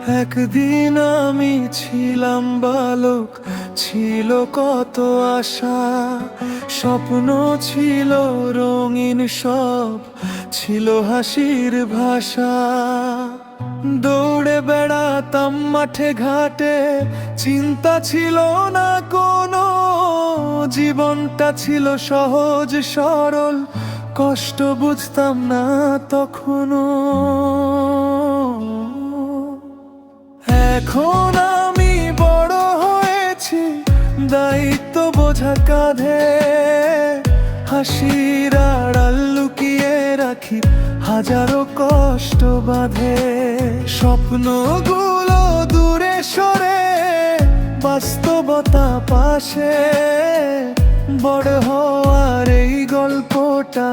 একদিন আমি ছিলাম বালক, ছিল কত আশা, স্বপ্ন ছিল রঙিন সব, ছিল হাসির ভাষা। দৌড়ে বেড়াতাম মাঠে ঘাটে, চিন্তা ছিল না কোনো, জীবনটা ছিল সহজ সরল, কষ্ট বুঝতাম না তখনো। এখন আমি বড় হয়েছি, দায়িত্ব বোঝা কাঁধে, হাসির আড়াল লুকিয়ে রাখি হাজারো কষ্ট বাঁধে। স্বপ্নগুলো দূরে সরে, বাস্তবতা পাশে, বড় হওয়ার এই গল্পটা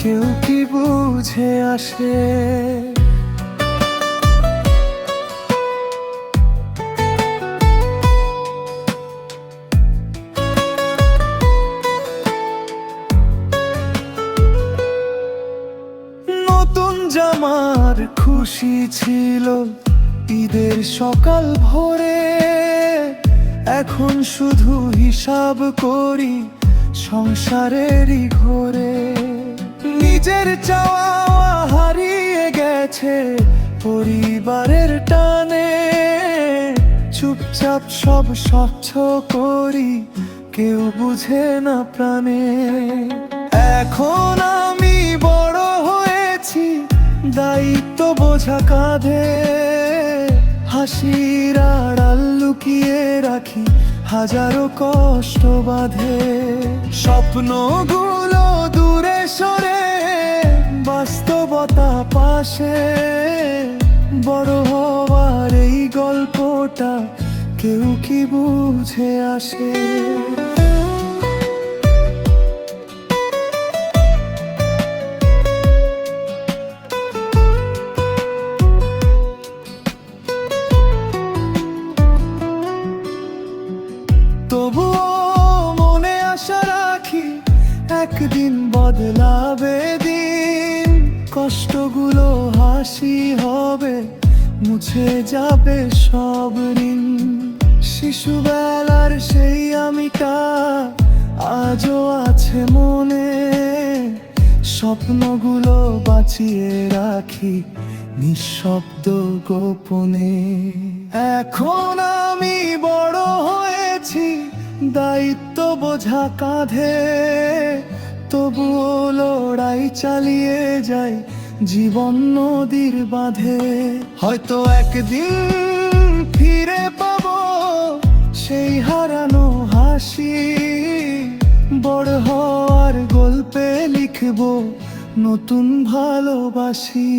কেউ কি বুঝে আসে? নতুন জামার খুশি ছিল ঈদের সকাল ভোরে, এখন শুধু হিসাব করি সংসারেরই ঘরে। নিজের চাওয়া হারিয়ে গেছে পরিবারের টানে, চুপচাপ সব স্বচ্ছ করি, কেউ বুঝে না প্রাণে। এখন আমি বড় হয়েছি, দায়িত্ব বোঝা কাঁধে, হাসির আড়াল লুকিয়ে রাখি হাজারো কষ্ট বাঁধে। স্বপ্নগুলো দূরে সরে, বাস্তবতা পাশে, বড় হওয়ার এই গল্পটা কেউ কি বুঝে আসে? তবুও মনে আশা রাখি, একদিন বদলাবে দিন, কষ্টগুলো হাসি হবে, মুছে যাবে সব ঋণ। শিশুবেলার সেই আমিটা আজও আছে মনে, স্বপ্নগুলো বাঁচিয়ে রাখি নিঃশব্দ গোপনে। এখন আমি বড় হয়েছি, দায়িত্ব বোঝা কাঁধে, তবুও লড়াই চালিয়ে যাই জীবন নদীর বাঁধে। হয়তো একদিন ফিরে পাবো সেই হারানো হাসি, বড় হওয়ার গল্পে লিখবো নতুন ভালোবাসি।